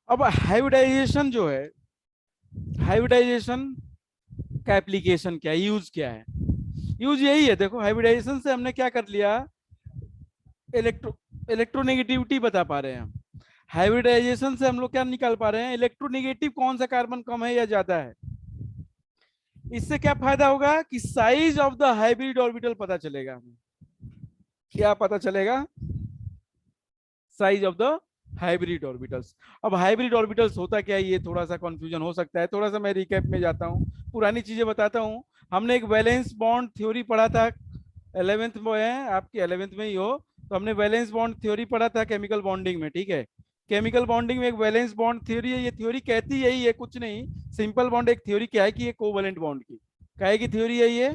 अब हाइब्रिडाइजेशन जो है, हाइब्रिडाइजेशन का एप्लीकेशन क्या है, यूज क्या है? यूज यही है, देखो हाइब्रिडाइजेशन से हमने क्या कर लिया, इलेक्ट्रोनेगेटिविटी बता पा रहे हैं हम। हाइब्रिडाइजेशन से हम लोग क्या निकाल पा रहे हैं, इलेक्ट्रोनेगेटिव कौन सा कार्बन कम है या ज्यादा है। इससे क्या फायदा होगा कि size of the hybrid orbital पता चलेगा हमें। क्या पता चलेगा? Size of the hybrid orbitals. अब हाइब्रिड ऑर्बिटल्स होता क्या है, ये थोड़ा सा कंफ्यूजन हो सकता है, थोड़ा सा मैं रिकैप में जाता हूँ, पुरानी चीजें बताता हूँ। हमने एक वैलेंस बॉन्ड थ्योरी पढ़ा था, 11th में है, आपके 11th में ही हो, तो हमने वैलेंस बॉन्ड थ्योरी पढ़ा था केमिकल बॉन्डिंग में, ठीक है। केमिकल बॉन्डिंग में एक वैलेंस बॉन्ड थ्योरी है, ये थ्योरी कहती यही है, कुछ नहीं, सिंपल बॉन्ड एक थ्योरी क्या है कि ये कोवैलेंट बॉन्ड की, काहे की थ्योरी है ये,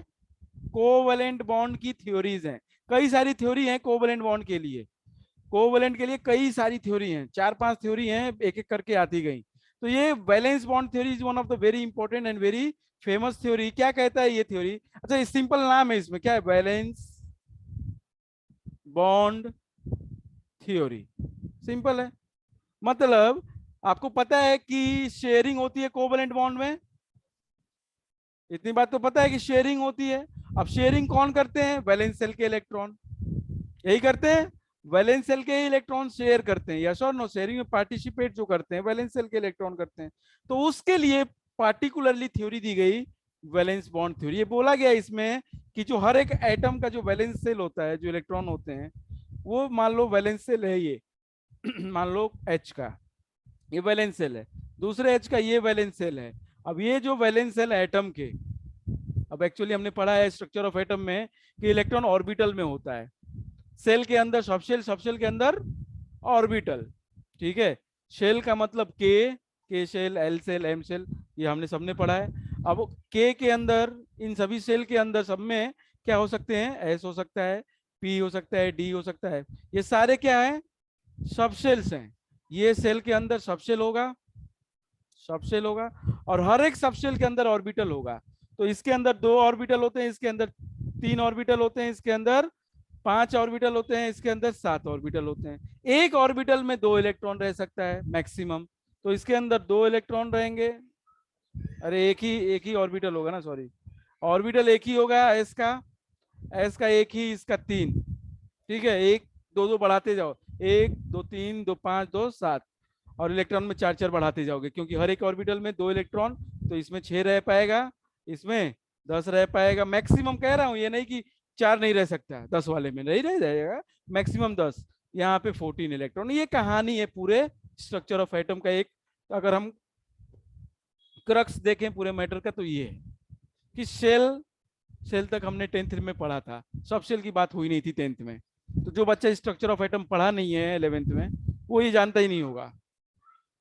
कोवैलेंट बॉन्ड की थ्योरीज हैं। कई सारी थ्योरी हैं कोवैलेंट बॉन्ड के लिए, कोवैलेंट के लिए कई सारी थ्योरी हैं, 4-5 थ्योरी हैं, एक एक करके आती गई। तो ये valence bond theory is one of the very important and very famous theory. क्या कहता है ये थ्योरी, अच्छा सिंपल नाम है इसमें, क्या है, वैलेंस बॉन्ड थ्योरी, सिंपल है। मतलब आपको पता है कि शेयरिंग होती है कोवैलेंट बॉन्ड में, इतनी बात तो पता है कि शेयरिंग होती है। अब शेयरिंग कौन करते हैं, वैलेंस सेल के इलेक्ट्रॉन, यही करते हैं, वैलेंस सेल के इलेक्ट्रॉन शेयर करते हैं, यस और नो, शेयरिंग में पार्टिसिपेट जो करते हैं वैलेंस सेल के इलेक्ट्रॉन करते हैं। तो उसके लिए पार्टिकुलरली थ्योरी दी गई वैलेंस बॉन्ड थ्योरी। ये बोला गया इसमें कि जो हर एक एटम का जो वैलेंस सेल होता है, जो इलेक्ट्रॉन होते हैं, वो मान लो वैलेंस सेल है ये मान लो एच का, ये वैलेंस सेल है, दूसरे एच का ये वैलेंस सेल है। अब ये जो वैलेंस सेल एटम के, अब एक्चुअली हमने पढ़ा है स्ट्रक्चर ऑफ एटम में कि इलेक्ट्रॉन ऑर्बिटल में होता है, सेल के अंदर सबशेल, सबशेल के अंदर ऑर्बिटल, ठीक है। शेल का मतलब K shell, L shell, M shell, ये हमने सबने पढ़ा है। अब के अंदर, इन सभी सेल के अंदर सब में क्या हो सकते हैं, एस हो सकता है, पी हो सकता है, डी हो सकता है, ये सारे क्या है, सबशेल्स हैं। ये सेल के अंदर सबशेल होगा, सबशेल होगा, और हर एक सबशेल के अंदर ऑर्बिटल होगा। तो इसके अंदर 2 ऑर्बिटल होते हैं, इसके अंदर 3 ऑर्बिटल होते हैं, इसके अंदर 5 ऑर्बिटल होते हैं, इसके अंदर 7 ऑर्बिटल होते हैं। एक ऑर्बिटल में 2 इलेक्ट्रॉन रह सकता है मैक्सिमम, तो इसके अंदर 2 इलेक्ट्रॉन रहेंगे, अरे एक ही ऑर्बिटल होगा ना, सॉरी, ऑर्बिटल एक ही होगा एस का एक ही, इसका 3, ठीक है, एक दो दो बढ़ाते जाओ, 1 2 3 2 5 2 7, और इलेक्ट्रॉन में 4 4 बढ़ाते जाओगे, क्योंकि हर एक ऑर्बिटल में 2 इलेक्ट्रॉन, तो इसमें 6 रह पाएगा, इसमें 10 रह पाएगा, मैक्सिमम कह रहा हूं, ये नहीं कि 4 नहीं रह सकता, 10 वाले में नहीं रह जाएगा, मैक्सिमम 10। यहाँ पे 14 इलेक्ट्रॉन। ये कहानी है पूरे स्ट्रक्चर ऑफ एटम का एक, अगर हम क्रक्स देखें पूरे मैटर का, तो ये है कि सेल, सेल तक हमने 10th में पढ़ा था, सब सेल की बात हुई नहीं थी 10th में। तो जो बच्चा स्ट्रक्चर ऑफ एटम पढ़ा नहीं है 11th में, वो ये जानता ही नहीं होगा,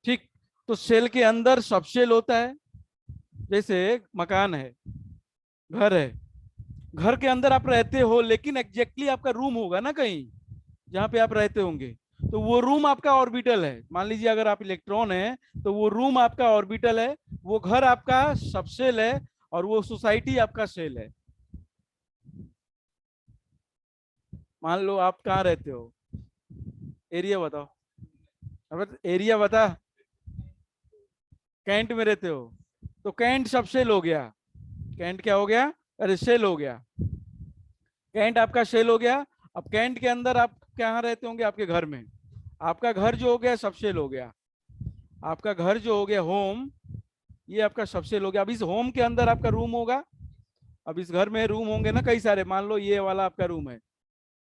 ठीक। तो सेल के अंदर सब सेल होता है, जैसे मकान है, घर है, घर के अंदर आप रहते हो, लेकिन एग्जैक्टली आपका रूम होगा ना कहीं जहां पे आप रहते होंगे, तो वो रूम आपका ऑर्बिटल है। मान लीजिए अगर आप इलेक्ट्रॉन है, तो वो रूम आपका ऑर्बिटल है, वो घर आपका सबसेल है, और वो सोसाइटी आपका सेल है। मान लो आप कहाँ रहते हो, एरिया बताओ, अब एरिया बता, कैंट में रहते हो, तो कैंट सब सेल हो गया, कैंट क्या हो गया, अरे सेल हो गया, कैंट आपका सेल हो गया। अब कैंट के अंदर आप कहाँ रहते होंगे, आपके घर में, आपका घर जो हो गया सब सेल हो गया, आपका घर जो हो गया होम, ये आपका सब सेल हो गया। अब इस होम के अंदर आपका रूम होगा, अब इस घर में रूम होंगे ना कई सारे, मान लो ये वाला आपका रूम है,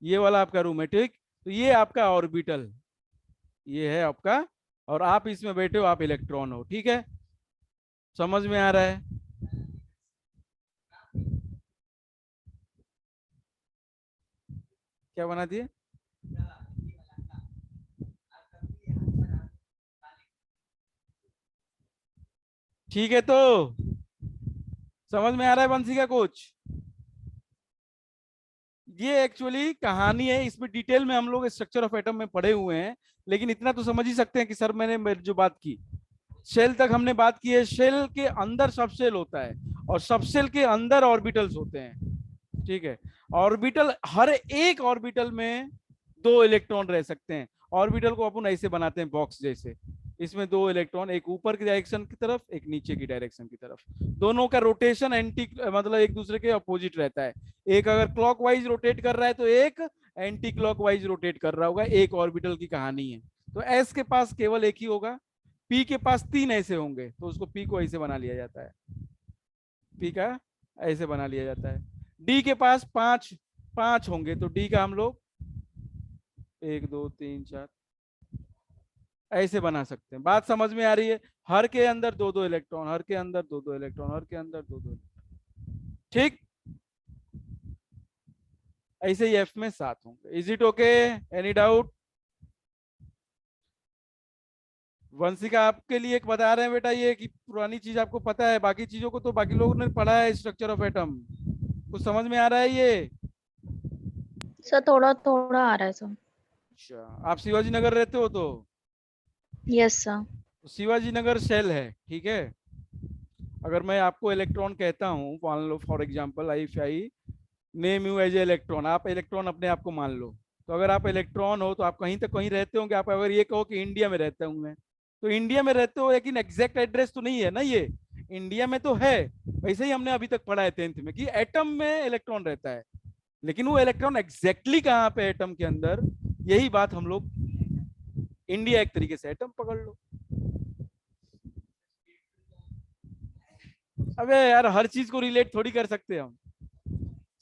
ये वाला आपका रूम है, ठीक। तो ये आपका ऑर्बिटल, ये है आपका, और आप इसमें बैठे हो, आप इलेक्ट्रॉन हो, ठीक है, समझ में आ रहा है? क्या बना दिए, ठीक है, तो समझ में आ रहा है बंसी का कुछ? ये एक्चुअली कहानी है, इसमें डिटेल में हम लोग स्ट्रक्चर ऑफ एटम में पढ़े हुए हैं, लेकिन इतना तो समझ ही सकते हैं कि सर मैंने जो बात की, शेल तक हमने बात की है, शेल के अंदर सब सेल होता है, और सब सेल के अंदर ऑर्बिटल्स होते हैं, ठीक है। ऑर्बिटल, हर एक ऑर्बिटल में 2 इलेक्ट्रॉन रह सकते हैं। ऑर्बिटल को अपन ऐसे बनाते हैं बॉक्स जैसे, इसमें 2 इलेक्ट्रॉन, एक ऊपर की डायरेक्शन की तरफ, एक नीचे की डायरेक्शन की तरफ। दोनों का रोटेशन एंटी मतलब एक दूसरे के अपोजिट रहता है। एक अगर क्लॉकवाइज रोटेट कर रहा है तो एक एंटी क्लॉकवाइज रोटेट कर रहा होगा। एक ऑर्बिटल की कहानी है। तो एस के पास केवल एक ही होगा, पी के पास 3 ऐसे होंगे, तो उसको पी को ऐसे बना लिया जाता है, पी का ऐसे बना लिया जाता है। डी के पास 5 होंगे, तो डी का हम लोग 1 2 3 4 ऐसे बना सकते हैं। बात समझ में आ रही है? हर के अंदर 2 2 इलेक्ट्रॉन, हर के अंदर 2 2 इलेक्ट्रॉन, हर के अंदर 2 2 ठीक। ऐसे ही एफ में 7 होंगे। Is it okay? Any doubt? Vanshika आपके लिए एक बता रहे हैं बेटा, ये कि पुरानी चीज आपको पता है, बाकी चीजों को तो बाकी लोगों ने पढ़ा है, स्ट्रक्चर ऑफ एटम। कुछ समझ में आ रहा है ये? सर थोड़ा थोड़ा आ रहा है सर। अच्छा, आप शिवाजी नगर रहते हो तो yes sir. Shivaji Nagar cell है, ठीक है। अगर मैं आपको इलेक्ट्रॉन कहता हूँ, मान लो for example I name you as a electron, आप इलेक्ट्रॉन अपने आप को मान लो। तो अगर आप इलेक्ट्रॉन हो तो आप कहीं तक कहीं रहते होंगे। आप अगर ये कहो कि इंडिया में रहता हूँ मैं, तो इंडिया में रहते हो, लेकिन एग्जैक्ट एड्रेस तो नहीं है ना ये। इंडिया में तो है। वैसे ही हमने अभी तक पढ़ा है 10th में कि एटम में इलेक्ट्रॉन रहता है, लेकिन वो इलेक्ट्रॉन एग्जैक्टली कहाँ पे एटम के अंदर, यही बात हम लोग, इंडिया एक तरीके से एटम पकड़ लो। अबे यार, हर चीज को रिलेट थोड़ी कर सकते हम।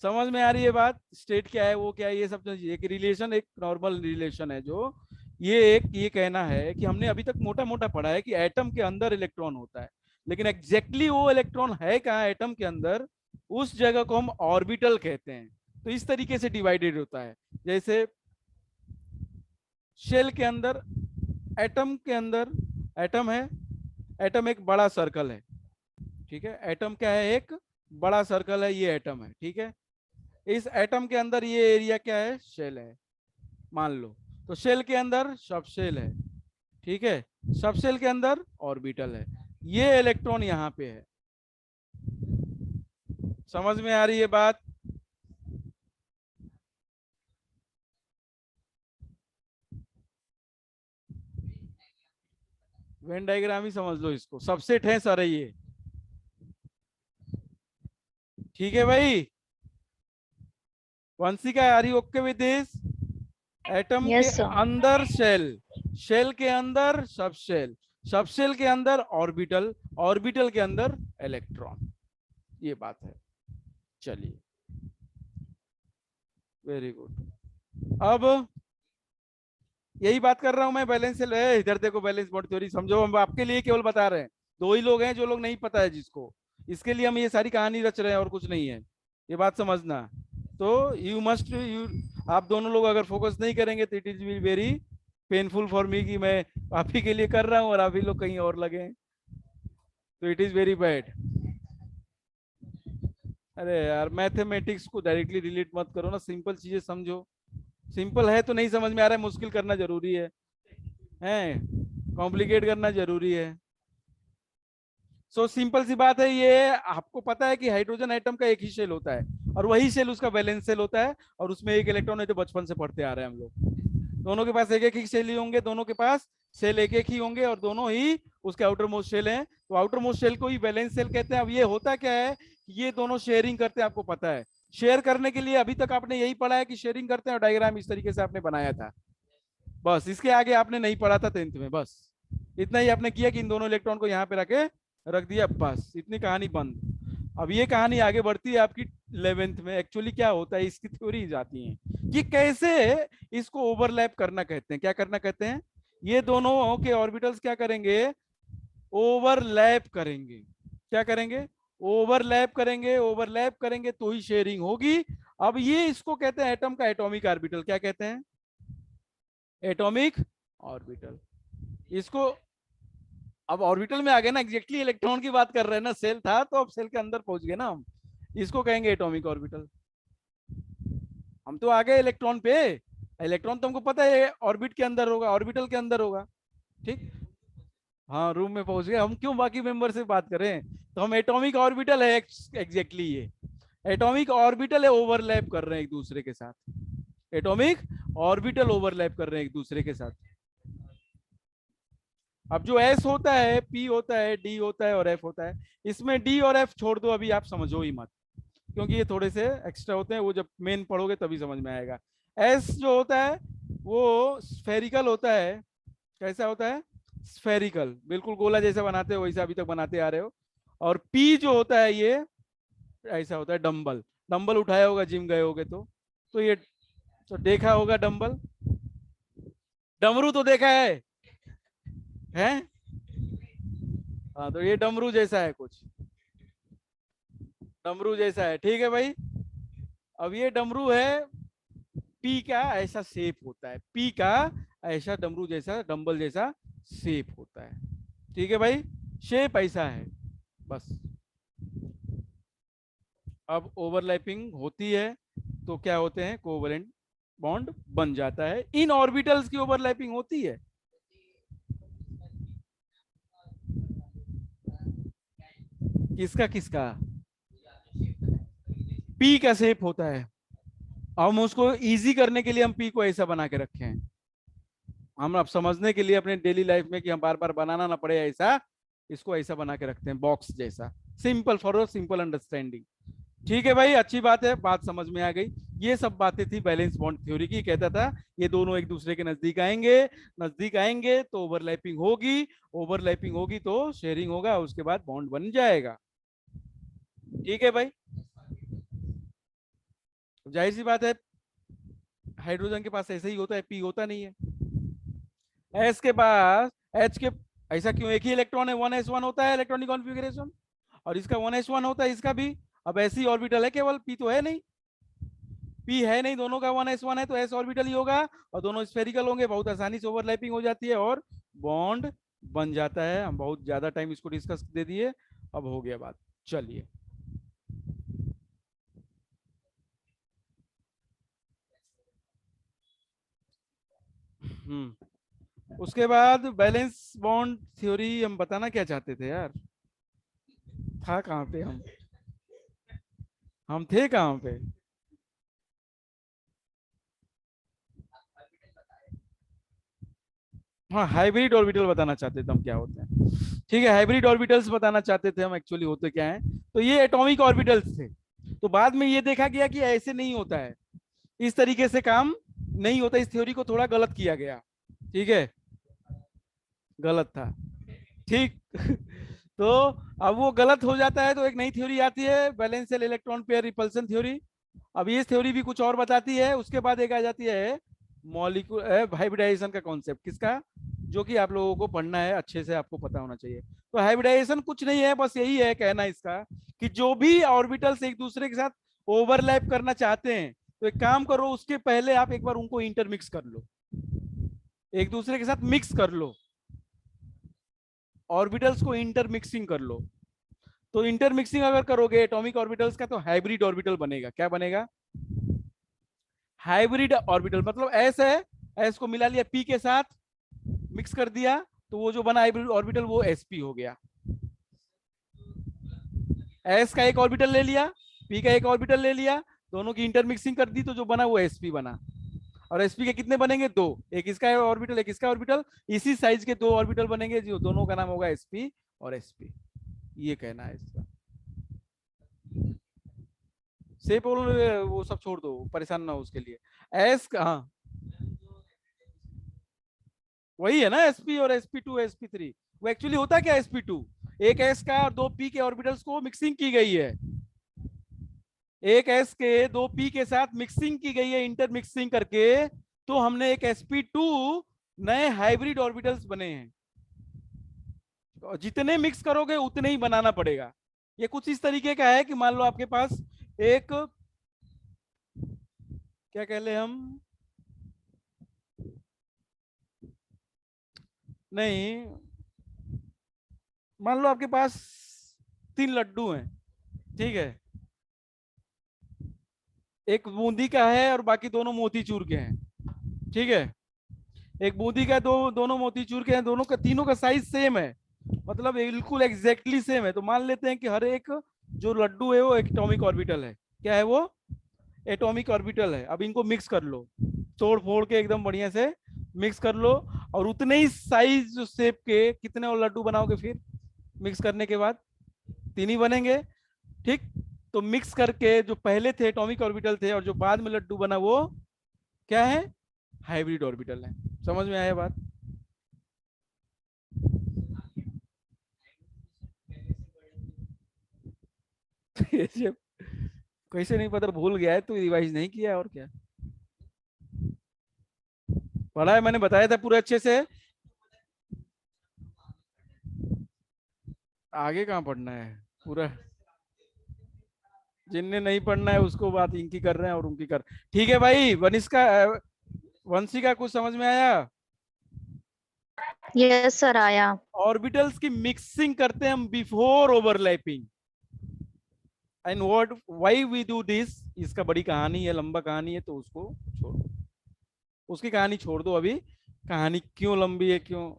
समझ में आ रही है बात? स्टेट क्या है, वो क्या है, ये सब चीज, एक रिलेशन, एक नॉर्मल रिलेशन है जो, ये एक ये कहना है कि हमने अभी तक मोटा मोटा पढ़ा है कि एटम के अंदर इलेक्ट्रॉन होता है, लेकिन एग्जैक्टली वो इलेक्ट्रॉन है कहाँ एटम के अंदर, उस जगह को हम ऑर्बिटल कहते हैं। तो इस तरीके से डिवाइडेड होता है। जैसे शेल के अंदर, एटम के अंदर, एटम है, एटम एक बड़ा सर्कल है, ठीक है। एटम क्या है? एक बड़ा सर्कल है, ये एटम है, ठीक है। इस एटम के अंदर ये एरिया क्या है? शेल है, मान लो। तो शेल के अंदर सब शेल है, ठीक है। सब शेल के अंदर ऑर्बिटल है। ये इलेक्ट्रॉन यहाँ पे है। समझ में आ रही है बात? वेन डायग्राम ही समझ लो इसको, सबसेट है सारे ये, ठीक है भाई। Vanshika, are you okay with this? Atom के यस सर। अंदर शेल, शेल के अंदर सब शेल, सब शेल के अंदर ऑर्बिटल, ऑर्बिटल के अंदर इलेक्ट्रॉन, ये बात है। चलिए, वेरी गुड। अब यही बात कर रहा हूं मैं, बैलेंस सेल है। इधर देखो, बैलेंस बॉन्ड थ्योरी समझो, हम आपके लिए केवल बता रहे हैं। 2 ही लोग हैं जो लोग नहीं पता है जिसको, इसके लिए हम ये सारी कहानी रच रहे हैं और कुछ नहीं है, ये बात समझना। तो यू मस्ट यू, आप दोनों लोग अगर फोकस नहीं करेंगे तो it is will very painful for me कि मैं आप ही के लिए कर रहा हूँ और आप ही लोग कहीं और लगे हैं, तो इट इज वेरी बैड। अरे यार, मैथमेटिक्स को डायरेक्टली रिलेट मत करो ना, सिंपल चीजें समझो। सिंपल है तो नहीं समझ में आ रहा है, मुश्किल करना जरूरी है कॉम्प्लिकेट करना जरूरी है। सो सिंपल सी बात है, ये आपको पता है कि हाइड्रोजन एटम का एक ही शेल होता है, और वही शेल उसका वैलेंस शेल होता है, और उसमें एक इलेक्ट्रॉन है, जो बचपन से पढ़ते आ रहे हैं हम लोग। दोनों के पास एक एक ही शेल ही होंगे, दोनों के पास शेल एक एक ही होंगे, और दोनों ही उसके आउटर मोस्ट शेल हैं, तो आउटर मोस्ट शेल को ही वैलेंस शेल कहते हैं। अब ये होता क्या है, ये दोनों शेयरिंग करते हैं, आपको पता है। शेयर करने के लिए अभी तक आपने यही पढ़ा है कि शेयरिंग करते हैं, और डायग्राम इस तरीके से आपने बनाया था, बस। इसके आगे आपने नहीं पढ़ा था 10th में, बस इतना ही आपने किया कि इन दोनों इलेक्ट्रॉन को यहाँ पे रखे, रख दिया, बस इतनी कहानी बंद। अब ये कहानी आगे बढ़ती है आपकी 11th में। एक्चुअली क्या होता है, इसकी थ्योरीज आती हैं कि कैसे इसको ओवरलैप करना कहते हैं। क्या करना कहते हैं? ये दोनों के ऑर्बिटल्स क्या करेंगे? ओवरलैप करेंगे। क्या करेंगे? ओवरलैप करेंगे। ओवरलैप करेंगे तो ही शेयरिंग होगी। अब ये इसको कहते हैं एटम का एटॉमिक ऑर्बिटल। क्या कहते हैं? Atomic orbital. इसको, अब ऑर्बिटल में आ गए ना, एग्जैक्टली इलेक्ट्रॉन की बात कर रहे हैं ना, सेल था तो अब सेल के अंदर पहुंच गए ना हम, इसको कहेंगे एटॉमिक ऑर्बिटल। हम तो आ गए इलेक्ट्रॉन पे, इलेक्ट्रॉन तो हमको पता है ऑर्बिट के अंदर होगा, ऑर्बिटल के अंदर होगा, ठीक। हाँ, रूम में पहुंच गए हम, क्यों बाकी मेंबर से बात करें। तो हम एटॉमिक ऑर्बिटल है, एग्जैक्टली ये एटॉमिक ऑर्बिटल है, ओवरलैप कर रहे हैं एक दूसरे के साथ। एटॉमिक ऑर्बिटल ओवरलैप कर रहे हैं एक दूसरे के साथ। अब जो एस होता है, पी होता है, डी होता है और एफ होता है, इसमें डी और एफ छोड़ दो, अभी आप समझो ही मत, क्योंकि ये थोड़े से एक्स्ट्रा होते हैं, वो जब मेन पढ़ोगे तभी समझ में आएगा। एस जो होता है वो स्फेरिकल होता है। कैसा होता है? स्फेरिकल, बिल्कुल गोला जैसा बनाते हो वैसा अभी तक बनाते आ रहे हो। और पी जो होता है ये ऐसा होता है डंबल। डंबल उठाया होगा, जिम गए होगे तो ये तो देखा होगा डंबल। डमरू तो देखा है? हैं? हाँ, तो ये डमरू जैसा है कुछ, डमरू जैसा है, ठीक है भाई। अब ये डमरू है, पी का ऐसा शेप होता है, पी का ऐसा डमरू जैसा डंबल जैसा शेप होता है, ठीक है भाई, शेप ऐसा है बस। अब ओवरलैपिंग होती है तो क्या होते हैं? कोवलेंट बॉन्ड बन जाता है। इन ऑर्बिटल्स की ओवरलैपिंग होती है। किसका किसका? पी का शेप होता है। हम उसको इजी करने के लिए हम पी को ऐसा बना के रखे हैं, हम अब समझने के लिए अपने डेली लाइफ में कि हम बार बार बनाना ना पड़े ऐसा, इसको ऐसा बना के रखते हैं बॉक्स जैसा, सिंपल फॉर सिंपल अंडरस्टैंडिंग। ठीक है भाई, अच्छी बात है, बात समझ में आ गई। ये सब बातें थी बैलेंस बॉन्ड थ्योरी की। कहता था ये दोनों एक दूसरे के नजदीक आएंगे, नजदीक आएंगे तो ओवरलैपिंग होगी, ओवरलैपिंग होगी तो शेयरिंग होगा, उसके बाद बॉन्ड बन जाएगा। ठीक है भाई, जाहिर सी बात है हाइड्रोजन के पास ऐसे ही होता है, पी होता नहीं है। एस के पास, एच के, ऐसा क्यों? एक ही इलेक्ट्रॉन है, 1s1 होता है इलेक्ट्रॉनिक कॉन्फ़िगरेशन, और इसका 1s1 होता है, इसका भी। अब ऐसी ऑर्बिटल है केवल, पी तो है नहीं, पी है नहीं, दोनों का 1s1 है तो एस ऑर्बिटल ही होगा, और दोनों स्फेरिकल होंगे, बहुत आसानी से ओवरलैपिंग हो जाती है और बॉन्ड बन जाता है। हम बहुत ज्यादा टाइम इसको डिस्कस दे दिए, अब हो गया बात, चलिए। उसके बाद बैलेंस बॉन्ड थ्योरी हम बताना क्या चाहते थे यार? था कहाँ पे हम थे कहाँ पे? हाँ, हाइब्रिड ऑर्बिटल बताना चाहते थे हम क्या होते हैं। ठीक है, हाइब्रिड ऑर्बिटल्स बताना चाहते थे हम, एक्चुअली होते क्या है। तो ये एटॉमिक ऑर्बिटल्स थे, तो बाद में ये देखा गया कि ऐसे नहीं होता है, इस तरीके से काम नहीं होता, इस थ्योरी को थोड़ा गलत किया गया। ठीक है, गलत था, ठीक। तो अब वो गलत हो जाता है तो एक नई थ्योरी आती है, बैलेंशियल इलेक्ट्रॉन पेयर रिपल्सन थ्योरी। अब ये थ्योरी भी कुछ और बताती है। उसके बाद एक आ जाती है मॉलिक्यूल हाइब्रिडाइजेशन का कॉन्सेप्ट, किसका? जो कि आप लोगों को पढ़ना है, अच्छे से आपको पता होना चाहिए। तो हाइब्रिडाइजेशन कुछ नहीं है, बस यही है कहना इसका कि जो भी ऑर्बिटल्स एक दूसरे के साथ ओवरलैप करना चाहते हैं, तो एक काम करो, उसके पहले आप एक बार उनको इंटरमिक्स कर लो, एक दूसरे के साथ मिक्स कर लो, ऑर्बिटल्स को इंटरमिक्सिंग कर लो। तो इंटरमिक्सिंग अगर करोगे एटॉमिक ऑर्बिटल्स का, तो हाइब्रिड ऑर्बिटल बनेगा। क्या बनेगा? हाइब्रिड ऑर्बिटल, मतलब एस है, एस को मिला लिया पी के साथ, मिक्स कर दिया, तो वो जो बना हाइब्रिड ऑर्बिटल वो एसपी हो गया। एस का एक ऑर्बिटल ले लिया, पी का एक ऑर्बिटल ले लिया, दोनों की इंटरमिक्सिंग कर दी, तो जो बना वो एसपी बना। और एसपी के कितने बनेंगे? दो, एक इसका ऑर्बिटल एक इसका ऑर्बिटल, इसी साइज के दो ऑर्बिटल बनेंगे, जो दोनों का नाम होगा एसपी और एसपी। ये कहना है इसका। से बोल, वो सब छोड़ दो, परेशान ना हो उसके लिए। एस का, हाँ वही है ना, sp और sp2 sp3। वो एक्चुअली होता क्या है sp2? एक s का और दो p के ऑर्बिटल्स को मिक्सिंग की गई है, एक s के दो p के साथ मिक्सिंग की गई है इंटरमिक्सिंग करके, तो हमने एक sp2 नए हाइब्रिड ऑर्बिटल्स बने हैं। और जितने मिक्स करोगे उतने ही बनाना पड़ेगा। ये कुछ इस तरीके का है कि मान लो आपके पास एक, क्या कह ले हम, नहीं, मान लो आपके पास 3 लड्डू हैं, ठीक है, एक बूंदी का है और बाकी दोनों मोतीचूर के हैं, ठीक है। एक बूंदी का, दोनों मोतीचूर के हैं, दोनों का, तीनों का साइज सेम है, मतलब बिल्कुल एग्जैक्टली सेम है। तो मान लेते हैं कि हर एक जो लड्डू है वो एटॉमिक ऑर्बिटल है। क्या है वो? एटॉमिक ऑर्बिटल है। अब इनको मिक्स कर लो, तोड़ फोड़ के एकदम बढ़िया से मिक्स कर लो, और उतने ही साइज जो शेप के कितने और लड्डू बनाओगे फिर मिक्स करने के बाद? 3 ही बनेंगे, ठीक। तो मिक्स करके जो पहले थे एटॉमिक ऑर्बिटल थे और जो बाद में लड्डू बना वो क्या है? हाइब्रिड ऑर्बिटल है। समझ में आया बात? ये कैसे नहीं पता, भूल गया है तो रिवाइज नहीं किया, और क्या पढ़ा है मैंने, बताया था पूरे अच्छे से। आगे कहाँ पढ़ना है पूरा? जिनने नहीं पढ़ना है उसको बात इनकी कर रहे हैं और उनकी कर। ठीक है भाई, वनिष्का वंशिका कुछ समझ में आया? यस सर आया। ऑर्बिटल्स की मिक्सिंग करते हैं हम before overlapping. And what why we do this, इसका बड़ी कहानी है, लंबा कहानी है, तो उसको छोड़ो, उसकी कहानी छोड़ दो अभी। कहानी क्यों लंबी है, क्यों?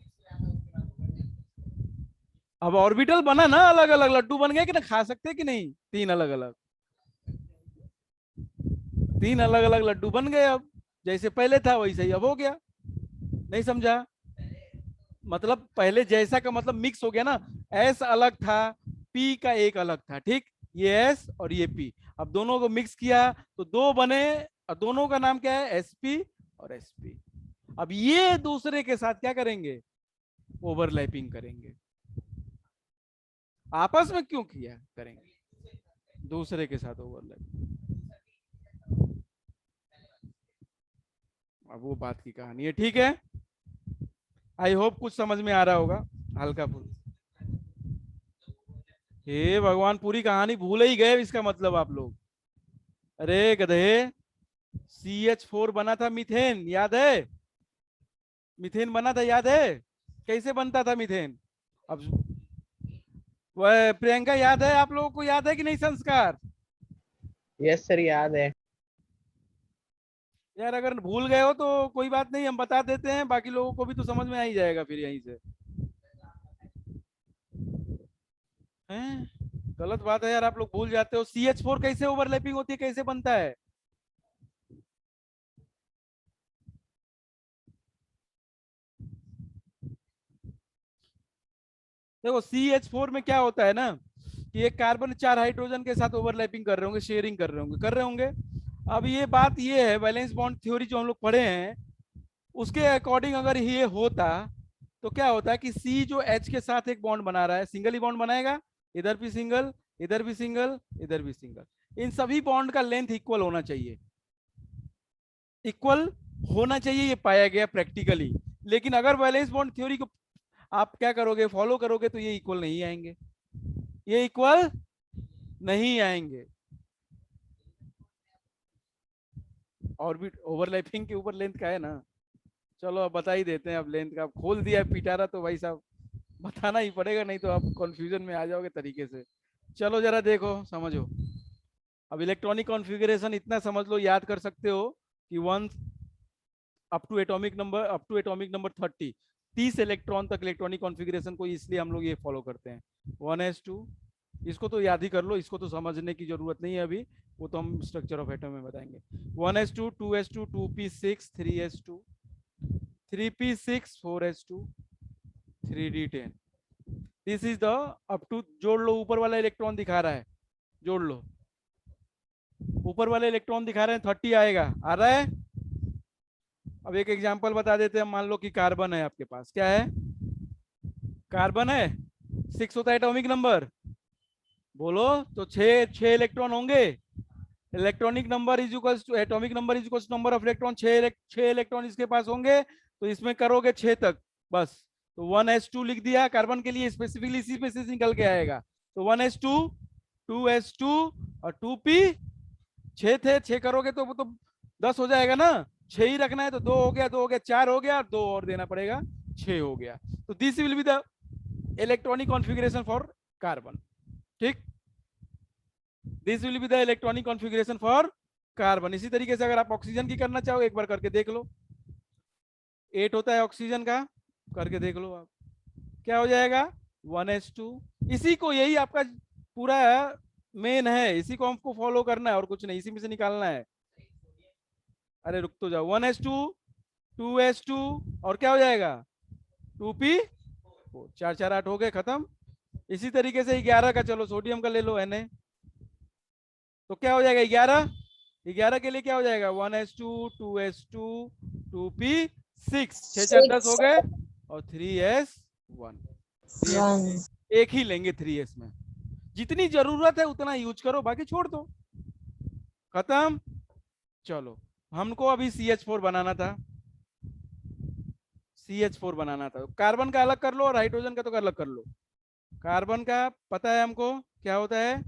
अब ऑर्बिटल बना ना, अलग अलग लड्डू बन गए कि ना, खा सकते कि नहीं? 3 अलग अलग, 3 अलग अलग लड्डू बन गए। अब जैसे पहले था वैसे ही अब हो गया। नहीं समझा? मतलब पहले जैसा का मतलब मिक्स हो गया ना। एस अलग था, पी का एक अलग था, ठीक। ये एस और ये पी, अब दोनों को मिक्स किया तो 2 बने, और दोनों का नाम क्या है? एसपी और एसपी। अब ये दूसरे के साथ क्या करेंगे? ओवरलैपिंग करेंगे। आपस में क्यों किया करेंगे? दूसरे के साथ ओवरलैपिंग। अब वो बात की कहानी है, ठीक है। आई होप कुछ समझ में आ रहा होगा, हल्का फुल्का। हे भगवान, पूरी कहानी भूल ही गए इसका मतलब आप लोग। अरे गधे, CH4 बना था मीथेन, याद है? मीथेन बना था, याद है? कैसे बनता था मीथेन? अब वह प्रियंका, याद है आप लोगों को? याद है कि नहीं संस्कार? यस सर याद है। यार अगर भूल गए हो तो कोई बात नहीं, हम बता देते हैं, बाकी लोगों को भी तो समझ में आ ही जाएगा फिर यहीं से। हैं? गलत बात है यार, आप लोग भूल जाते हो। CH4 कैसे ओवरलैपिंग होती है, कैसे बनता है? देखो CH4 में क्या होता है ना, कि एक कार्बन 4 हाइड्रोजन के साथ ओवरलैपिंग कर रहे होंगे, शेयरिंग कर रहे होंगे। अब ये बात ये है, वैलेंस बॉन्ड थ्योरी जो हम लोग पढ़े हैं उसके अकॉर्डिंग अगर ये होता तो क्या होता है कि C जो H के साथ एक बॉन्ड बना रहा है, सिंगल ही बॉन्ड बनाएगा, इधर भी सिंगल, इधर भी सिंगल, इधर भी सिंगल। इन सभी बॉन्ड का लेंथ इक्वल होना चाहिए, इक्वल होना चाहिए, ये पाया गया प्रैक्टिकली। लेकिन अगर वैलेंस बॉन्ड थ्योरी को आप क्या करोगे, फॉलो करोगे, तो ये इक्वल नहीं आएंगे, ये इक्वल नहीं आएंगे। ऑर्बिट ओवरलैपिंग के ऊपर लेंथ का है ना। चलो अब बता ही देते हैं, अब लेंथ का अब खोल दिया पिटारा तो भाई साहब बताना ही पड़ेगा, नहीं तो आप कंफ्यूजन में आ जाओगे तरीके से। चलो जरा देखो, समझो। अब इलेक्ट्रॉनिक कॉन्फ़िगरेशन इतना समझ लो, याद कर सकते हो कि 1 up to atomic number 30, 30 electron तक इलेक्ट्रॉनिक कॉन्फ़िगरेशन को, इसलिए हम लोग ये फॉलो करते हैं। 1s2, इसको तो याद ही कर लो, इसको तो समझने की जरूरत नहीं है अभी, वो तो हम स्ट्रक्चर ऑफ एटम में बताएंगे। 1s2, 2s2, 2p6, 3s2, 3p6, 4s2, 3d10। This is the up to, जोड़ लो, ऊपर वाला इलेक्ट्रॉन दिखा रहा है, जोड़ लो, ऊपर वाले इलेक्ट्रॉन दिखा रहे हैं 30 आएगा, आ रहा है? अब एक एग्जांपल बता देते हैं, मान लो कि कार्बन है आपके पास, क्या है? कार्बन है, 6 होता है एटॉमिक नंबर, बोलो तो 6 इलेक्ट्रॉन होंगे। Electronic number is equals to atomic number is equals number of electron, 6 electron इसके पास होंगे, तो इसमें करोगे 6 तक बस। तो 1s2 लिख दिया कार्बन के लिए, स्पेसिफिकली इसी में से निकल के आएगा। तो 1s2, 2s2 और 2p, 6 थे, 6 करोगे तो वो तो 10 हो जाएगा ना, 6 ही रखना है, तो 2 हो गया, 2 हो गया, 4 हो गया, 2 और देना पड़ेगा, 6 हो गया। तो this will be the electronic configuration for carbon, ठीक। This will be the electronic configuration for carbon. इसी तरीके से अगर आप ऑक्सीजन की करना चाहो, एक बार करके देख लो, 8 होता है ऑक्सीजन का, करके देख लो आप, क्या हो जाएगा? 1s2। इसी को, यही आपका पूरा मेन है, इसी को हमको फॉलो करना है और कुछ नहीं, इसी में से निकालना है। अरे रुक तो जाओ, 1s2 2s2 और क्या हो जाएगा 2p, 4 4 8 हो गए खत्म। इसी तरीके से 11 का, चलो सोडियम का ले लो Na, तो क्या हो जाएगा 11, 11 के लिए क्या हो जाएगा 1s2 2s2 2p6, 6 4 10 हो गए, और 3s1, 1 एक ही लेंगे 3s में, जितनी जरूरत है उतना यूज करो, बाकी छोड़ दो, खत्म। चलो हमको अभी CH4 बनाना था, CH4 बनाना था, कार्बन का अलग कर लो और हाइड्रोजन का तो अलग कर लो। कार्बन का पता है हमको क्या होता है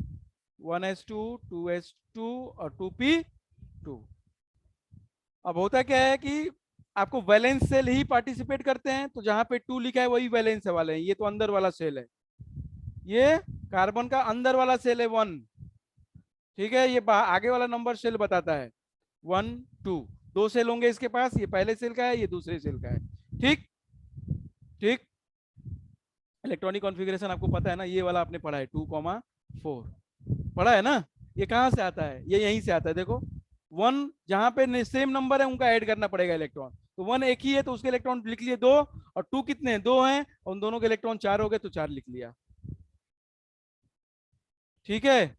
1s2 2s2 और 2p2। अब होता क्या है कि आपको वैलेंस सेल ही पार्टिसिपेट करते हैं, तो जहां पे 2 लिखा है वही वैलेंस वाले हैं, ये तो अंदर वाला सेल है, ये कार्बन का अंदर वाला सेल है 1, ठीक है, ये आगे वाला नंबर सेल बताता है 1 2, 2 सेल होंगे इसके पास, ये पहले सेल का है, ये दूसरे सेल का है, ठीक ठीक। इलेक्ट्रॉनिक कॉन्फ़िगरेशन आपको पता है ना, ये वाला आपने पढ़ा है 2,4 पढ़ा है ना, ये कहां से आता है, ये यहीं से आता है, देखो 1 जहां पे सेम नंबर है उनका ऐड करना पड़ेगा इलेक्ट्रॉन, तो 1 एक ही है तो उसके इलेक्ट्रॉन लिख लिए 2, और 2 कितने हैं 2 हैं, और उन दोनों के इलेक्ट्रॉन 4 हो गए तो 4 लिख लिया, ठीक है।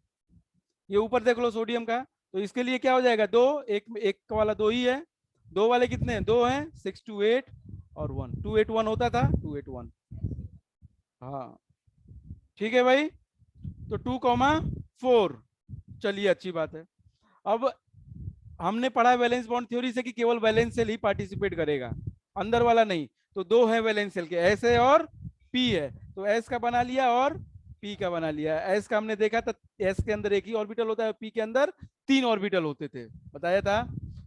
ये ऊपर देख लो सोडियम का, तो इसके लिए क्या हो जाएगा 2, एक वाला 2 ही है, 2 वाले कितने हैं 2 हैं, 6 2 8 और 1, 2 8 1 होता था 2 8 1, हाँ ठीक है भाई, तो 2,4, चलिए अच्छी बात है। अब हमने पढ़ा वैलेंस बॉन्ड थ्योरी से कि केवल वैलेंस सेल ही पार्टिसिपेट करेगा, अंदर वाला नहीं, तो 2 है वैलेंस सेल के, एस है और पी है, तो एस का बना लिया और पी का बना लिया। एस का हमने देखा था एस के अंदर एक ही ऑर्बिटल होता है, पी के अंदर 3 ऑर्बिटल होते थे, बताया था,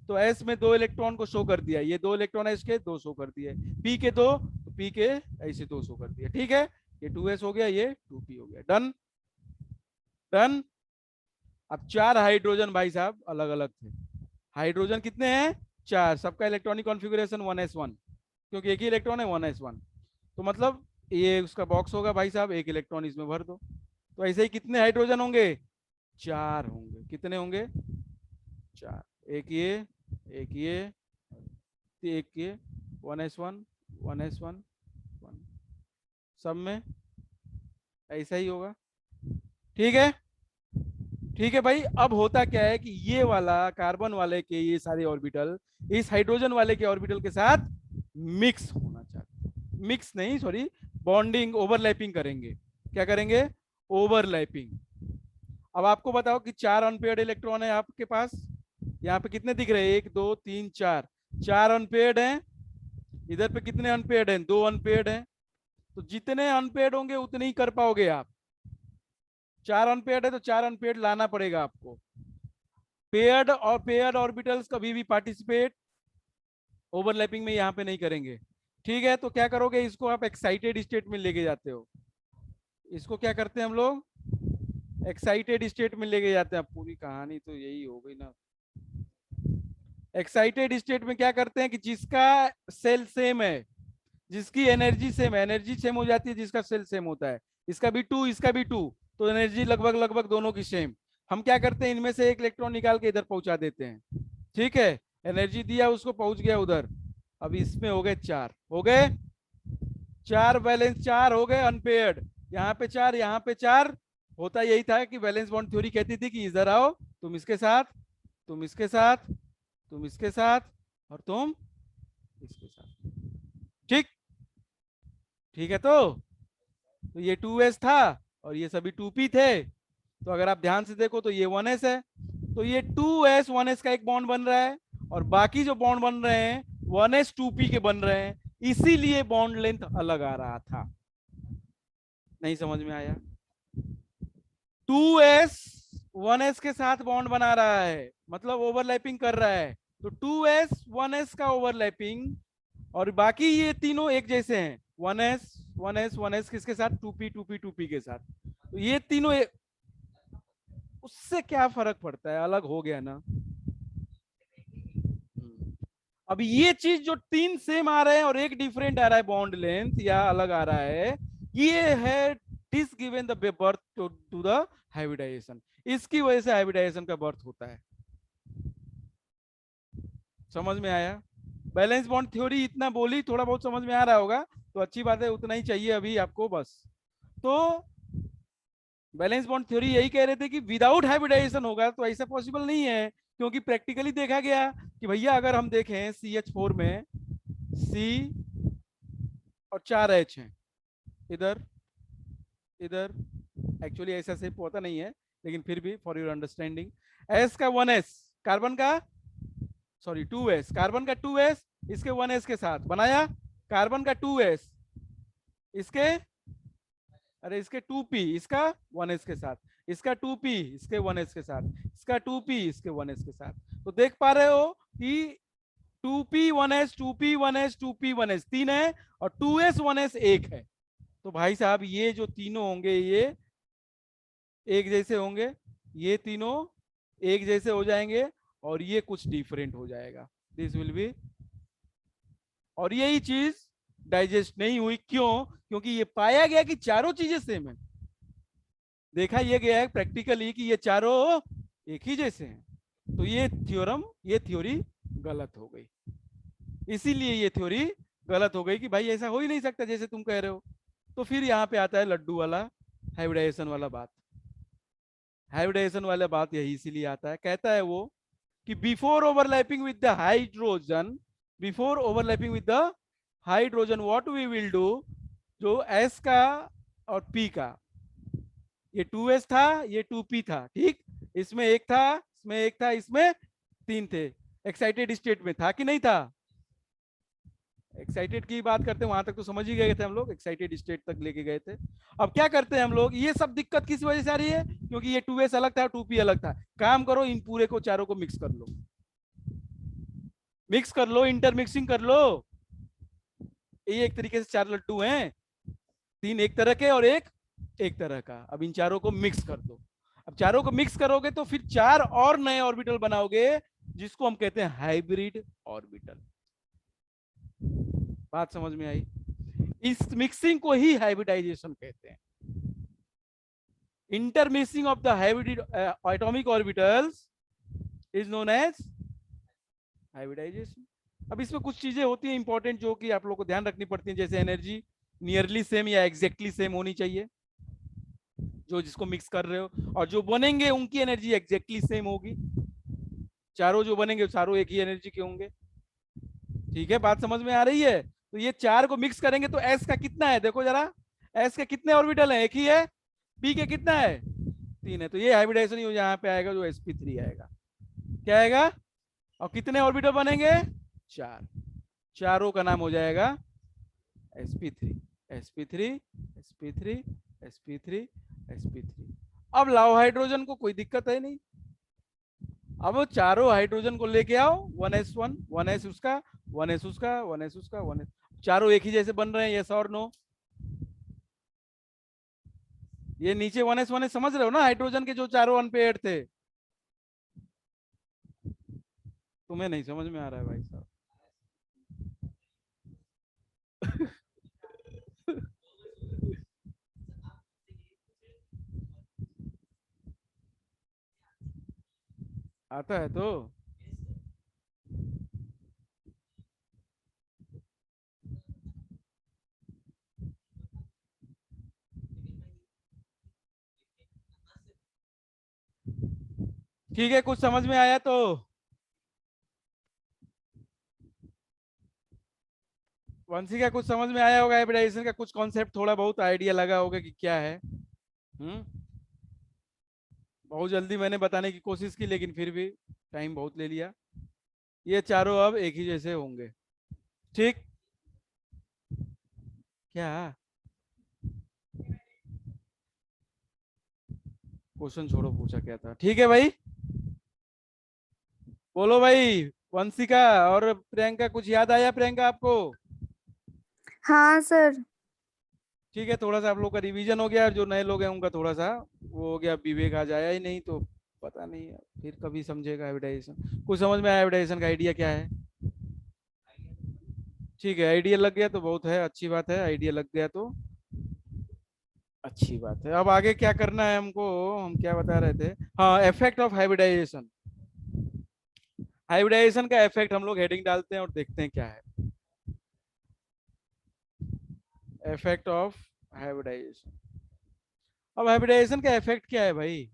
तो एस में 2 इलेक्ट्रॉन को शो कर दिया, ये 2 इलेक्ट्रॉन एस के 2 शो कर दिए, पी के 2, तो पी के ऐसे 2 शो कर दिए, ठीक है, ये 2s हो गया, ये 2p हो गया, डन डन। अब 4 हाइड्रोजन भाई साहब अलग अलग थे, हाइड्रोजन कितने हैं 4, सबका इलेक्ट्रॉनिक कॉन्फ़िगरेशन 1s1, क्योंकि एक ही इलेक्ट्रॉन है 1s1, तो मतलब ये उसका बॉक्स होगा भाई साहब, एक इलेक्ट्रॉन इसमें भर दो, तो ऐसे ही कितने हाइड्रोजन होंगे 4 होंगे, कितने होंगे 4, एक ये एक ये 1s1 1s1 1, सब में ऐसा ही होगा, ठीक है ठीक है भाई। अब होता क्या है कि ये वाला कार्बन वाले के ये सारे ऑर्बिटल इस हाइड्रोजन वाले के ऑर्बिटल के साथ मिक्स होना चाहिए, मिक्स नहीं सॉरी, बॉन्डिंग ओवरलैपिंग करेंगे, क्या करेंगे ओवरलैपिंग। अब आपको बताओ कि 4 अनपेयर्ड इलेक्ट्रॉन है आपके पास, यहाँ पे कितने दिख रहे हैं 1 2 3 4, 4 अनपेयर्ड हैं, इधर पे कितने अनपेयर्ड हैं 2 अनपेयर्ड हैं, तो जितने अनपेयर्ड होंगे उतने ही कर पाओगे आप, 4 अनपेयर्ड है तो 4 अनपेयर्ड लाना पड़ेगा आपको। पेयर्ड और पेयर्ड ऑर्बिटल्स कभी भी पार्टिसिपेट ओवरलैपिंग में यहाँ पे नहीं करेंगे, ठीक है, तो क्या करोगे इसको आप एक्साइटेड स्टेट में लेके जाते हो, इसको क्या करते हैं हम लोग एक्साइटेड स्टेट में लेके जाते हैं, पूरी कहानी तो यही हो गई ना। एक्साइटेड स्टेट में क्या करते हैं कि जिसका सेल सेम है, जिसकी एनर्जी सेम है, एनर्जी सेम हो जाती है जिसका सेल सेम होता है, इसका भी 2 इसका भी 2, तो एनर्जी लगभग लगभग दोनों की सेम, हम क्या करते हैं इनमें से एक इलेक्ट्रॉन निकाल के इधर पहुंचा देते हैं, ठीक है, एनर्जी दिया उसको पहुंच गया उधर, अब इसमें हो गए 4 हो गए 4 बैलेंस 4 हो गए अनपेयर्ड, यहाँ पे 4 यहाँ पे 4, होता यही था कि बैलेंस बॉन्ड थ्योरी कहती थी कि इधर आओ तुम इसके साथ तुम इसके साथ तुम इसके साथ और तुम इसके साथ, ठीक ठीक है, तो ये 2s था और ये सभी 2p थे, तो अगर आप ध्यान से देखो तो ये 1s है, तो ये 2s 1s का एक बॉन्ड बन रहा है, और बाकी जो बॉन्ड बन रहे हैं 1s 2p के बन रहे हैं, इसीलिए बॉन्ड लेंथ अलग आ रहा था, नहीं समझ में आया, 2s 1s के साथ बॉन्ड बना रहा है मतलब ओवरलैपिंग कर रहा है, तो 2s 1s का ओवरलैपिंग, और बाकी ये तीनों एक जैसे हैं 1s 1s 1s किसके साथ 2p 2p 2p के साथ, तो ये तीनों उससे क्या फर्क पड़ता है, अलग हो गया ना। अब ये चीज जो 3 सेम आ रहे हैं और एक डिफरेंट आ रहा है बॉन्ड लेंथ या अलग आ रहा है, ये है this given the birth to the hybridization, इसकी वजह से हाइब्रिडाइजेशन का बर्थ होता है, समझ में आया। बैलेंस बॉन्ड थ्योरी इतना बोली, थोड़ा बहुत समझ में आ रहा होगा तो अच्छी बात है, उतना ही चाहिए अभी आपको बस। तो बैलेंस बॉन्ड थ्योरी यही कह रहे थे कि विदाउट हाइब्रिडाइजेशन होगा तो ऐसा पॉसिबल नहीं है, क्योंकि प्रैक्टिकली देखा गया कि भैया अगर हम देखें CH4 में C और 4 H हैं, इधर इधर, एक्चुअली ऐसा सिर्फ होता नहीं है लेकिन फिर भी फॉर योर अंडरस्टैंडिंग, S का 1s कार्बन का, सॉरी 2s कार्बन का 2s इसके 1s के साथ बनाया, कार्बन का 2s इसके, अरे इसके 2p इसका 1s के साथ, इसका 2p इसके 1s के साथ, इसका 2p इसके 1s के साथ। तो देख पा रहे हो कि 2p 1s 2p 1s 2p 1s 3 है और 2s 1s 1 है। तो भाई साहब ये जो तीनों होंगे ये एक जैसे होंगे, ये तीनों एक जैसे हो जाएंगे और ये कुछ डिफरेंट हो जाएगा, दिस विल बी। और यही चीज डाइजेस्ट नहीं हुई, क्यों? क्योंकि ये पाया गया कि चारों चीजें सेम है, देखा ये गया है प्रैक्टिकली कि ये चारों एक ही जैसे हैं। तो ये थ्योरी गलत हो गई, इसीलिए ये थ्योरी गलत हो गई कि भाई ऐसा हो ही नहीं सकता जैसे तुम कह रहे हो। तो फिर यहाँ पे आता है लड्डू वाला हाइब्रिडाइजेशन वाला बात। हाइब्रिडाइजेशन वाला बात यही इसीलिए आता है, कहता है वो कि before overlapping with the hydrogen, before overlapping with the hydrogen what we will do, जो S का और P का, ये 2s था ये 2p था, ठीक, इसमें एक था इसमें एक था इसमें 3 थे, एक्साइटेड स्टेट में था कि नहीं था? एक्साइटेड की बात करते हैं वहां तक तो समझ ही गए थे हम लोग, एक्साइटेड स्टेट तक लेके गए थे। अब क्या करते हैं हम लोग, ये सब दिक्कत किस वजह से आ रही है? क्योंकि ये 2s अलग था 2p अलग था। काम करो इन पूरे को चारों को मिक्स कर लो, मिक्स कर लो, इंटरमिक्सिंग कर लो। ये एक तरीके से 4 लड्डू हैं, 3 एक तरह के और एक एक तरह का। अब इन चारों को मिक्स कर दो। अब चारों को मिक्स करोगे तो फिर 4 और नए ऑर्बिटल बनाओगे जिसको हम कहते हैं हाइब्रिड ऑर्बिटल। बात समझ में आई? इस मिक्सिंग को ही हाइब्रिडाइजेशन कहते हैं। Intermixing of the hybrid atomic orbitals is known as hybridization. अब इसमें कुछ चीजें होती हैं इंपॉर्टेंट जो कि आप लोगों को ध्यान रखनी पड़ती हैं, जैसे एनर्जी नियरली सेम या एग्जैक्टली सेम होनी चाहिए जो जिसको मिक्स कर रहे हो, और जो बनेंगे उनकी एनर्जी एग्जैक्टली सेम होगी। चारों जो बनेंगे चारों एक ही एनर्जी के होंगे। ठीक है, बात समझ में आ रही है? तो ये 4 को मिक्स करेंगे तो S का कितना है देखो जरा, S के कितने ऑर्बिटल हैं? एक ही है। P के कितना है? 3 है। तो ये हाइब्रिडाइजेशन ही यहाँ पे आएगा जो sp3 आएगा। क्या आएगा? और कितने ऑर्बिटल बनेंगे? 4। चारों का नाम हो जाएगा sp3 sp3 sp3 sp3 sp3। अब लाओ हाइड्रोजन को, कोई दिक्कत है नहीं। अब वो चारों हाइड्रोजन को लेके आओ, 1s1 1s उसका 1s उसका 1s उसका 1s, चारों एक ही जैसे बन रहे हैं, यस और नो? ये नीचे 1s 1s समझ रहे हो ना, हाइड्रोजन के जो चारों अनपेयर्ड थे। तुम्हें नहीं समझ में आ रहा है भाई साहब? आता है तो ठीक है, कुछ समझ में आया तो वंशी का कुछ समझ में आया होगा, हाइब्रिडाइजेशन का कुछ कॉन्सेप्ट थोड़ा बहुत आइडिया लगा होगा कि क्या है। बहुत जल्दी मैंने बताने की कोशिश की लेकिन फिर भी टाइम बहुत ले लिया। ये चारों अब एक ही जैसे होंगे, ठीक? क्या क्वेश्चन छोड़ो, पूछा क्या था? ठीक है भाई, बोलो भाई। वंशिका और प्रियंका, कुछ याद आया प्रियंका आपको? हाँ सर। ठीक है, थोड़ा सा आप लोग का रिवीजन हो गया, और जो नए लोग हैं उनका थोड़ा सा वो हो गया, विवेक आज आया ही नहीं तो पता नहीं है, फिर कभी समझेगा हाइब्रिडाइजेशन। कुछ समझ में आया हाइब्रिडाइजेशन का आइडिया क्या है? ठीक है, आइडिया लग गया तो बहुत है, अच्छी बात है, आइडिया लग गया तो अच्छी बात है। अब आगे क्या करना है हमको, हम क्या बता रहे थे? हाँ, इफेक्ट ऑफ हाइब्रिडाइजेशन। हाइब्रिडाइजेशन का इफेक्ट हम लोग हेडिंग डालते हैं और देखते हैं क्या है। Effect of hybridization. अब हाइब्रिडाइजेशन का इफेक्ट क्या है भाई?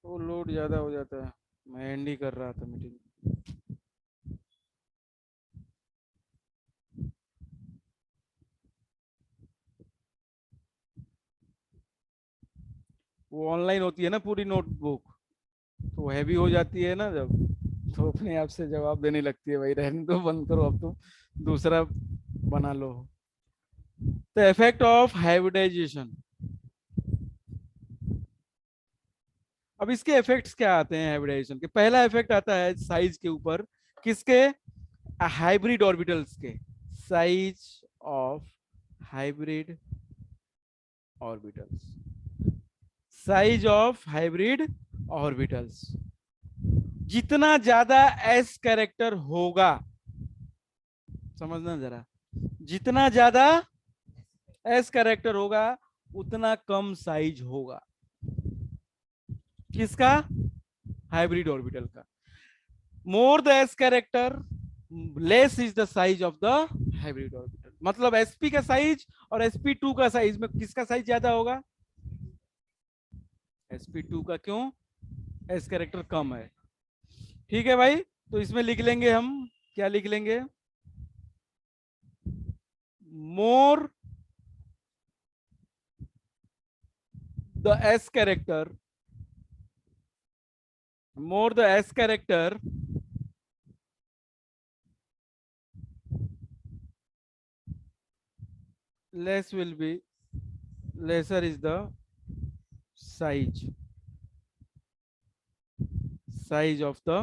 तो लोड ज्यादा हो जाता है, मैं एंड ही कर रहा था मीटिंग। वो ऑनलाइन होती है ना पूरी नोटबुक, तो हैवी हो जाती है ना जब, तो अपने आप से जवाब देने लगती है, भाई रहने दो, बंद करो, अब तो दूसरा बना लो। The effect of hybridization. अब इसके इफेक्ट्स क्या आते हैं हाइब्रिडाइजेशन के? पहला इफेक्ट आता है साइज के ऊपर। किसके? हाइब्रिड ऑर्बिटल्स के। Size of hybrid orbitals. Size of hybrid orbitals. जितना ज्यादा एस कैरेक्टर होगा, समझना जरा, जितना ज्यादा एस कैरेक्टर होगा उतना कम साइज होगा। किसका? हाइब्रिड ऑर्बिटल का। मोर the S character less is the size of the hybrid orbital. मतलब sp का साइज और sp2 का साइज में किसका साइज ज्यादा होगा? sp2 का। क्यों? एस कैरेक्टर कम है। ठीक है भाई, तो इसमें लिख लेंगे हम, क्या लिख लेंगे? मोर the S character, more the s character, less will be, lesser is the size of the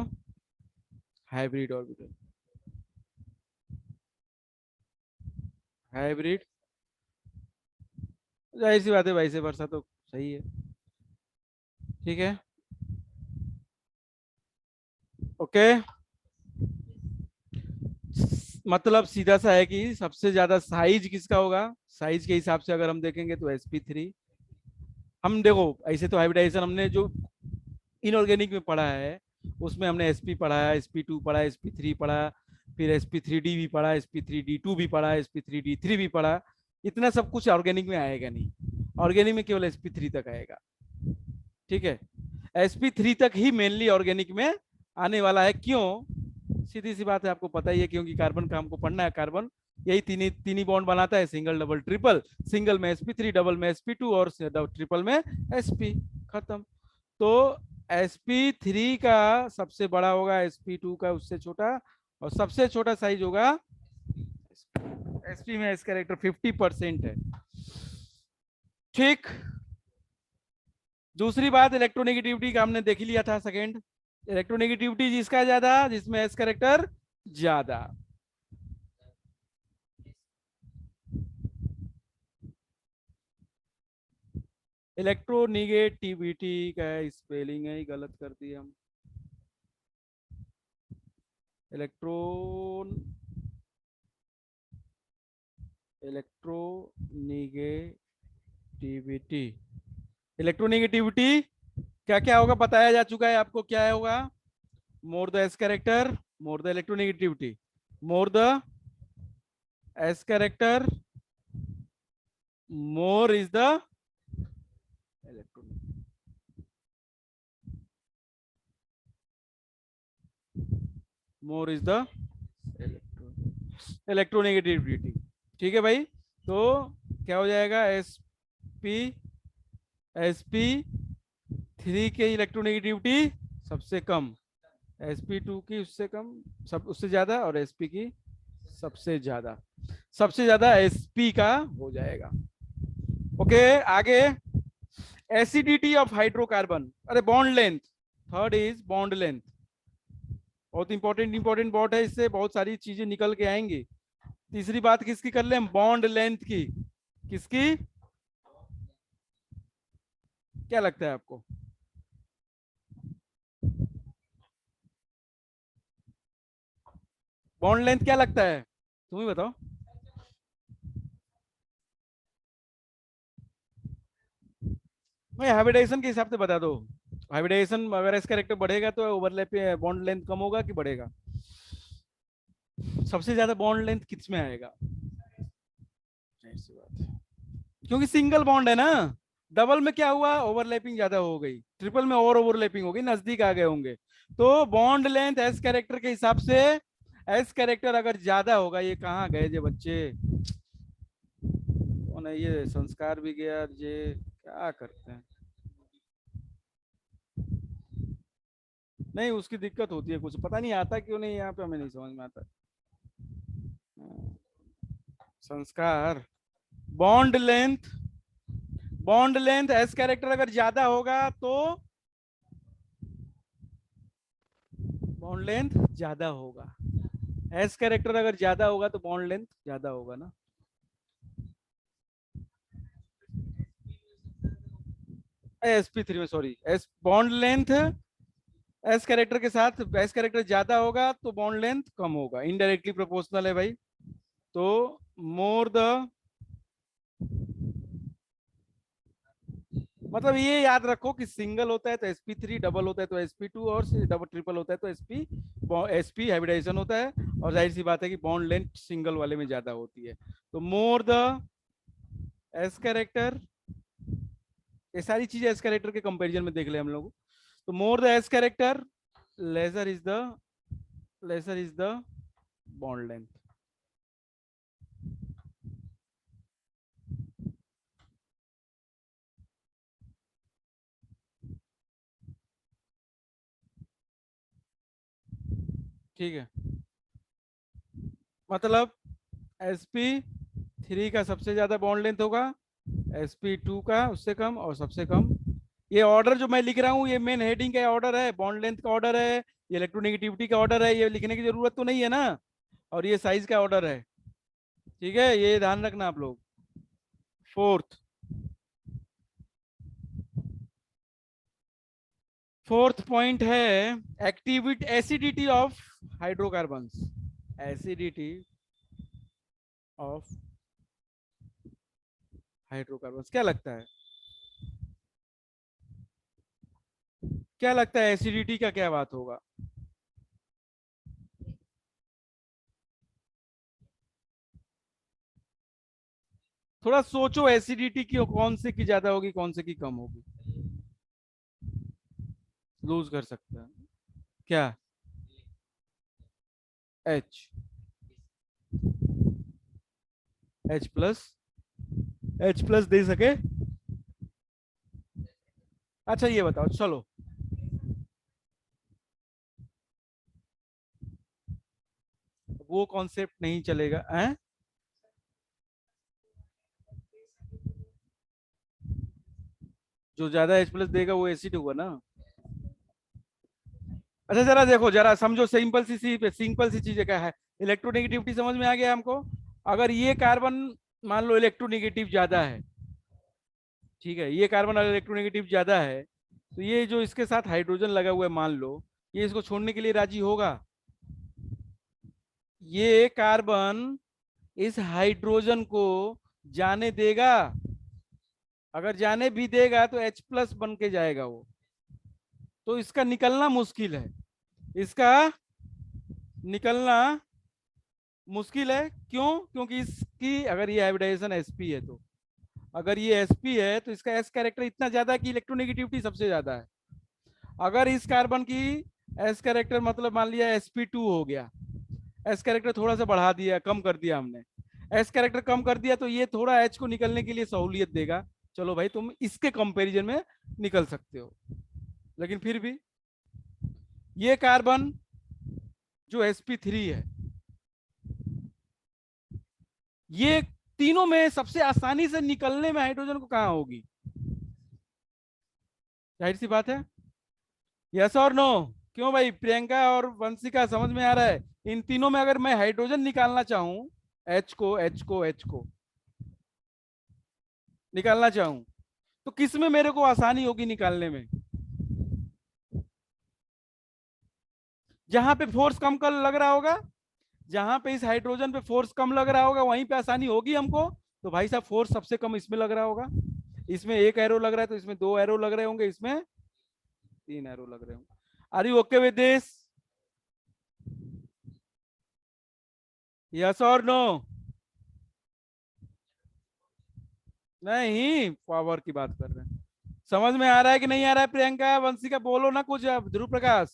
hybrid orbital. Hybrid, जाहिर सी बात है भाई से वर्षा तो सही है। ठीक है, ओके। मतलब सीधा सा है कि सबसे ज्यादा साइज किसका होगा? साइज के हिसाब से अगर हम देखेंगे तो sp3। हम देखो ऐसे तो हाइब्रिडाइजेशन हमने जो इनऑर्गेनिक में पढ़ा है उसमें हमने sp पढ़ा है, sp2 पढ़ा, sp3 पढ़ा, फिर sp3d भी पढ़ा, sp3d2 भी पढ़ा, sp3d3 भी पढ़ा। इतना सब कुछ ऑर्गेनिक में आएगा नहीं, ऑर्गेनिक में केवल sp3 तक आएगा। ठीक है, sp3 तक ही मेनली ऑर्गेनिक में आने वाला है। क्यों? सीधी सी बात है, आपको पता ही है, क्योंकि कार्बन का हमको पढ़ना है। कार्बन यही तीन ही बॉन्ड बनाता है, सिंगल डबल ट्रिपल। सिंगल में sp3, डबल में sp2 और ट्रिपल में sp। खत्म। तो sp3 का सबसे बड़ा होगा, sp2 का उससे छोटा, और सबसे छोटा साइज होगा sp में। एस कैरेक्टर 50% है। ठीक। दूसरी बात, इलेक्ट्रोनेगेटिविटी का हमने देख ही लिया था। सेकेंड, इलेक्ट्रोनेगेटिविटी जिसका ज्यादा, जिसमें एस कैरेक्टर ज्यादा। इलेक्ट्रोनेगेटिविटी का स्पेलिंग है, गलत कर दिया हम। इलेक्ट्रोनेगेटिविटी। इलेक्ट्रोनेगेटिविटी क्या क्या होगा बताया जा चुका है आपको। क्या होगा? मोर the S character, more the electronegativity. More the S character, more is the more is the electronegativity. ठीक है भाई, तो क्या हो जाएगा? sp3 के इलेक्ट्रोनेगेटिविटी सबसे कम, sp2 की उससे कम, सब उससे ज्यादा, और sp की सबसे ज्यादा। सबसे ज्यादा sp का हो जाएगा। ओके, आगे एसिडिटी ऑफ हाइड्रोकार्बन। अरे bond length, third is bond length. बहुत इंपॉर्टेंट बॉन्ड है, इससे बहुत सारी चीजें निकल के आएंगी। तीसरी बात किसकी कर ले हम, बॉन्ड लेंथ की। किसकी, क्या लगता है आपको? बॉन्ड लेंथ क्या लगता है, तुम ही बताओ। भाई हाइब्रिडाइजेशन के हिसाब से बता दो। हाइब्रिडाइजेशन अगर एस कैरेक्टर बढ़ेगा तो ओवरलैप पे बॉन्ड लेंथ कम होगा कि बढ़ेगा? सबसे ज्यादा बॉन्ड लेंथ किस में आएगा? ऐसी बात है, क्योंकि सिंगल बॉन्ड है ना। डबल में क्या हुआ, ओवरलैपिंग ज्यादा हो गई, ट्रिपल में और ओवरलैपिंग हो गई, नजदीक आ गए होंगे। तो बॉन्ड लेंथ एस कैरेक्टर के हिसाब से, एस कैरेक्टर अगर ज्यादा होगा, ये कहाँ गए जे बच्चे, कौन है ये, संस्कार भी गया ये, क्या करते हैं। नहीं उसकी दिक्कत होती है कुछ, पता नहीं आता क्यों नहीं यहाँ पे, हमें नहीं समझ में आता। संस्कार, bond length, bond length S character अगर ज्यादा होगा तो बॉन्ड लेंथ ज्यादा होगा। एस कैरेक्टर अगर ज्यादा होगा तो बॉन्ड लेंथ ज्यादा होगा ना। sp3 में, sorry, S bond length S character के साथ, एस कैरेक्टर ज्यादा होगा तो बॉन्ड लेंथ कम होगा, इनडायरेक्टली प्रोपोर्शनल है भाई। तो मोर द, मतलब ये याद रखो कि सिंगल होता है तो sp3, डबल होता है तो sp2, और डबल ट्रिपल होता है तो sp हाइब्रिडाइजेशन होता है। और जाहिर सी बात है कि बॉन्ड लेंथ सिंगल वाले में ज्यादा होती है। तो मोर द एस कैरेक्टर, ये सारी चीजें एस कैरेक्टर के कंपैरिजन में देख ले हम लोग। तो more the S character, lesser is the, lesser is the bond length. ठीक है, मतलब sp3 का सबसे ज्यादा बॉन्ड लेंथ होगा, sp2 का उससे कम, और सबसे कम। ये ऑर्डर जो मैं लिख रहा हूँ ये मेन हेडिंग का ऑर्डर है, बॉन्ड लेंथ का ऑर्डर है, ये इलेक्ट्रोनेगेटिविटी का ऑर्डर है, ये लिखने की जरूरत तो नहीं है ना। और ये साइज का ऑर्डर है, ठीक है, ये ध्यान रखना आप लोग। फोर्थ, फोर्थ पॉइंट है activity, acidity of hydrocarbons, acidity of hydrocarbons. क्या लगता है, क्या लगता है एसिडिटी का क्या बात होगा? थोड़ा सोचो, एसिडिटी की कौन से की ज्यादा होगी, कौन से की कम होगी? लूज कर सकता है क्या? H, H plus, H plus दे सके। अच्छा ये बताओ, चलो वो कॉन्सेप्ट नहीं चलेगा हैं? जो ज्यादा एच प्लस देगा वो एसिड होगा ना। अच्छा जरा देखो, जरा समझो, सिंपल सी चीज क्या है, इलेक्ट्रोनेगेटिविटी समझ में आ गया हमको। अगर ये कार्बन मान लो इलेक्ट्रोनेगेटिव ज्यादा है, ठीक है, ये कार्बन अगर इलेक्ट्रोनेगेटिव ज्यादा है, तो ये जो इसके साथ हाइड्रोजन लगा हुआ है मान लो, ये इसको छोड़ने के लिए राजी होगा? ये कार्बन इस हाइड्रोजन को जाने देगा? अगर जाने भी देगा तो H प्लस बन के जाएगा वो, तो इसका निकलना मुश्किल है, इसका निकलना मुश्किल है। क्यों? क्योंकि इसकी अगर ये हाइब्रिडाइजेशन sp है, तो अगर ये sp है तो इसका s कैरेक्टर इतना ज्यादा है कि इलेक्ट्रोनेगेटिविटी सबसे ज्यादा है। अगर इस कार्बन की s कैरेक्टर मतलब मान लिया sp2 हो गया, s कैरेक्टर थोड़ा सा बढ़ा दिया, कम कर दिया हमने, s कैरेक्टर कम कर दिया, तो ये थोड़ा h को निकलने के लिए सहूलियत देगा। चलो भाई तुम इसके कंपैरिजन में निकल सकते हो, लेकिन फिर भी ये कार्बन जो sp3 है, ये तीनों में सबसे आसानी से निकलने में हाइड्रोजन को कहां होगी? जाहिर सी बात है, यस और नो? क्यों भाई, प्रियंका और वंशिका समझ में आ रहा है? इन तीनों में अगर मैं हाइड्रोजन निकालना चाहूं एच को निकालना चाहूं तो किस में मेरे को आसानी होगी निकालने में? जहां पे फोर्स कम कर लग रहा होगा, जहां पे इस हाइड्रोजन पे फोर्स कम लग रहा होगा वहीं पे आसानी होगी हमको। तो भाई साहब फोर्स सबसे कम इसमें लग रहा होगा, इसमें एक एरो लग रहा है तो इसमें 2 एरो लग रहे होंगे, इसमें 3 एरो लग रहे होंगे। Are you okay with this? Yes और नो? नहीं, पावर की बात कर रहे हैं। समझ में आ रहा है कि नहीं आ रहा है? प्रियंका, वंशिका बोलो ना कुछ। अब ध्रुव प्रकाश।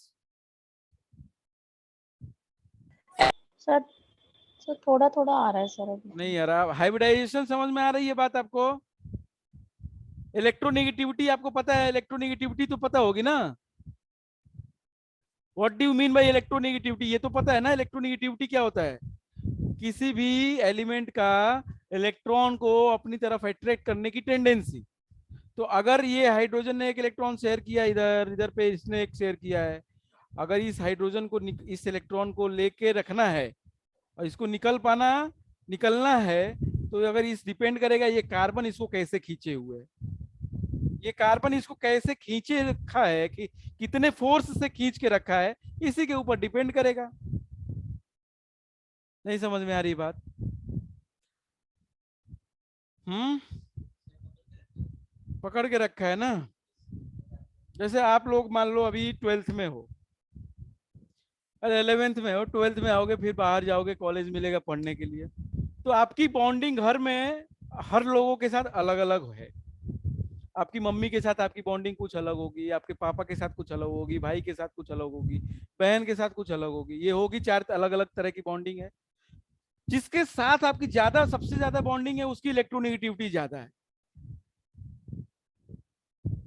सर सर थोड़ा थोड़ा आ रहा है सर अभी। नहीं आ रहा? हाइब्रिडाइजेशन समझ में आ रही है बात आपको? इलेक्ट्रोनेगेटिविटी आपको पता है? इलेक्ट्रोनेगेटिविटी तो पता होगी ना? What do you mean by electronegativity? ये तो पता है ना इलेक्ट्रोनेगेटिविटी क्या होता है? किसी भी एलिमेंट का इलेक्ट्रॉन को अपनी तरफ अट्रैक्ट करने की टेंडेंसी। तो अगर ये हाइड्रोजन ने एक इलेक्ट्रॉन शेयर किया, इधर इधर पे इसने एक शेयर किया है, अगर इस हाइड्रोजन को इस इलेक्ट्रॉन को लेके रखना है और इसको निकलना है, तो अगर इस डिपेंड करेगा ये कार्बन इसको कैसे खींचे हुए है, ये कार्बन इसको कैसे खींचे रखा है, कि कितने फोर्स से खींच के रखा है, इसी के ऊपर डिपेंड करेगा। नहीं समझ में आ रही बात? पकड़ के रखा है ना। जैसे आप लोग मान लो अभी 12th में हो, अरे 11th में हो, 12th में आओगे, फिर बाहर जाओगे, कॉलेज मिलेगा पढ़ने के लिए, तो आपकी बॉन्डिंग घर में हर लोगों के साथ अलग अलग है। आपकी मम्मी के साथ आपकी बॉन्डिंग कुछ अलग होगी, आपके पापा के साथ कुछ अलग होगी, भाई के साथ कुछ अलग होगी, बहन के साथ कुछ अलग होगी, ये होगी 4 अलग अलग तरह की बॉन्डिंग है। जिसके साथ आपकी ज्यादा सबसे ज्यादा बॉन्डिंग है उसकी इलेक्ट्रोनेगेटिविटी ज्यादा है।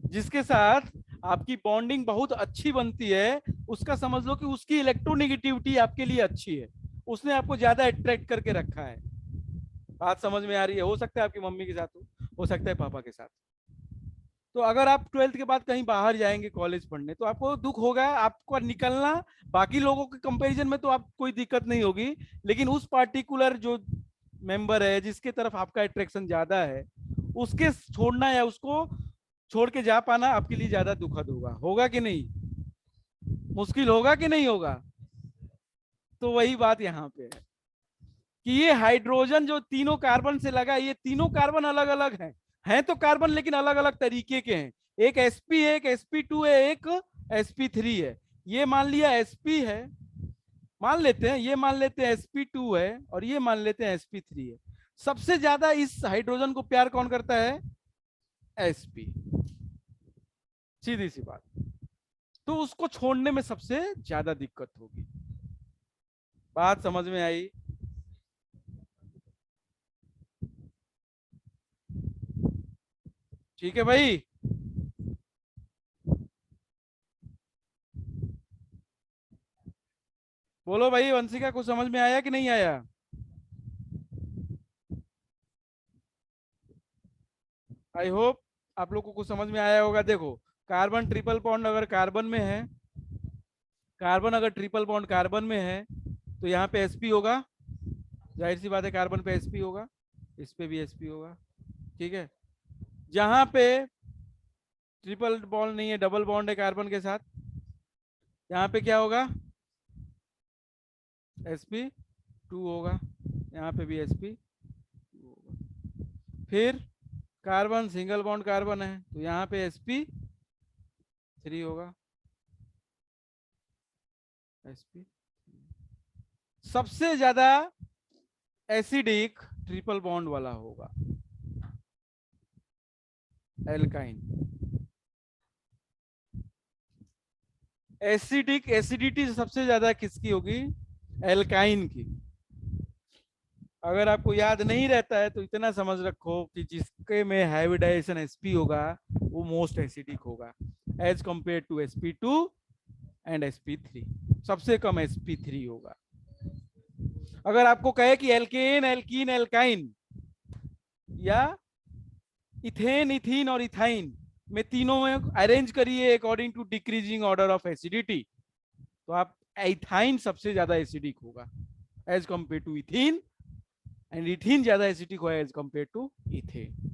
जिसके साथ आपकी बॉन्डिंग बहुत अच्छी बनती है उसका समझ लो कि उसकी इलेक्ट्रोनेगेटिविटी आपके लिए अच्छी है, उसने आपको ज्यादा अट्रैक्ट करके रखा है। बात समझ में आ रही है? हो सकता है आपकी मम्मी के साथ हो सकता है पापा के साथ। तो अगर आप 12th के बाद कहीं बाहर जाएंगे कॉलेज पढ़ने, तो आपको दुख होगा, आपको निकलना। बाकी लोगों के कंपैरिजन में तो आप कोई दिक्कत नहीं होगी, लेकिन उस पार्टिकुलर जो मेंबर है जिसके तरफ आपका अट्रैक्शन ज्यादा है, उसके छोड़ना या उसको छोड़ के जा पाना आपके लिए ज्यादा दुखद होगा कि नहीं? मुश्किल होगा कि नहीं होगा? तो वही बात यहाँ पे है कि ये हाइड्रोजन जो तीनों कार्बन से लगा, ये तीनों कार्बन अलग अलग हैं तो कार्बन, लेकिन अलग अलग तरीके के हैं। एक sp है, एक sp2 है, एक sp3 है। ये मान लिया sp है, मान लेते हैं, ये मान लेते हैं sp2 है, और ये मान लेते हैं sp3 है। सबसे ज्यादा इस हाइड्रोजन को प्यार कौन करता है? sp। सीधी सी बात। तो उसको छोड़ने में सबसे ज्यादा दिक्कत होगी। बात समझ में आई? ठीक है भाई। बोलो भाई, वंशिका कुछ समझ में आया कि नहीं आया? आई होप आप लोग को कुछ समझ में आया होगा। देखो, कार्बन ट्रिपल बॉन्ड अगर कार्बन में है, कार्बन अगर ट्रिपल बॉन्ड कार्बन में है, तो यहाँ पे sp होगा, जाहिर सी बात है कार्बन पे sp होगा, इस पे भी sp होगा। ठीक है। जहां पे ट्रिपल बॉन्ड नहीं है, डबल बॉन्ड है कार्बन के साथ, यहाँ पे क्या होगा? sp2 होगा, यहाँ पे भी sp2 होगा। फिर कार्बन सिंगल बॉन्ड कार्बन है, तो यहाँ पे sp3 होगा, sp। सबसे ज्यादा एसिडिक ट्रिपल बॉन्ड वाला होगा एल्काइन। एसिडिटी सबसे ज्यादा किसकी होगी? एल्काइन की। अगर आपको याद नहीं रहता है तो इतना समझ रखो कि जिसके में हाइब्रिडाइजेशन sp होगा वो मोस्ट एसिडिक होगा as compare to sp2 and sp3। सबसे कम sp3 होगा। अगर आपको कहे कि एल्केन, एल्कीन, एल्काइन, या इथेन, इथीन और इथाइन में तीनों में अरेंज करिए according to decreasing order of acidity, तो आप इथाइन सबसे ज्यादा एसिडिक होगा as compare to ethene and ethene ज्यादा एसिडिक होगा as compare to ethane.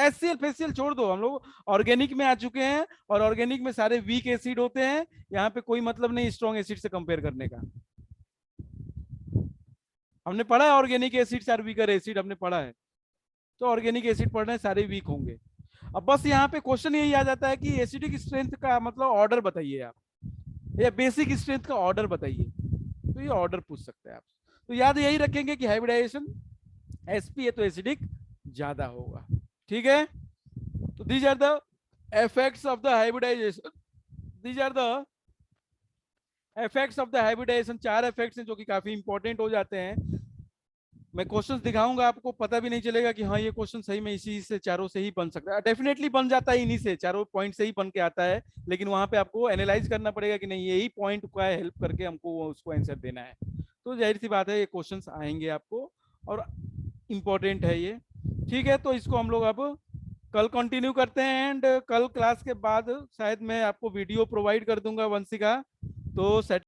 HCl फेसियल छोड़ दो, हम लोग ऑर्गेनिक में आ चुके हैं और ऑर्गेनिक में सारे वीक एसिड होते हैं, यहाँ पे कोई मतलब नहीं स्ट्रॉन्ग एसिड से कंपेयर करने का। हमने पढ़ा है organic acid are weaker acid, हमने पढ़ा है, तो ऑर्गेनिक एसिड पढ़ना है, सारे वीक होंगे। अब बस यहाँ पे क्वेश्चन यही आ जाता है कि एसिडिक स्ट्रेंथ का मतलब ऑर्डर बताइए आप, या बेसिक स्ट्रेंथ का ऑर्डर बताइए, तो ये ऑर्डर पूछ सकते हैं आप। तो याद यही रखेंगे कि हाइब्रिडाइजेशन sp है तो एसिडिक ज्यादा होगा, ठीक है। तो these are the effects of the hybridization, these are the effects of the hybridization। 4 effects हैं जो कि काफी इंपॉर्टेंट हो जाते हैं। मैं क्वेश्चंस दिखाऊंगा, आपको पता भी नहीं चलेगा कि हाँ ये क्वेश्चन सही में इसी से चारों से ही बन सकता है। डेफिनेटली बन जाता है, इन्हीं से चारों पॉइंट से ही बन के आता है, लेकिन वहां पे आपको एनालाइज करना पड़ेगा कि नहीं यही पॉइंट का हेल्प करके हमको उसको आंसर देना है। तो जाहिर सी बात है ये क्वेश्चंस आएंगे आपको और इम्पोर्टेंट है ये, ठीक है। तो इसको हम लोग अब कल कंटिन्यू करते हैं, एंड कल क्लास के बाद शायद मैं आपको वीडियो प्रोवाइड कर दूंगा वंशिका, तो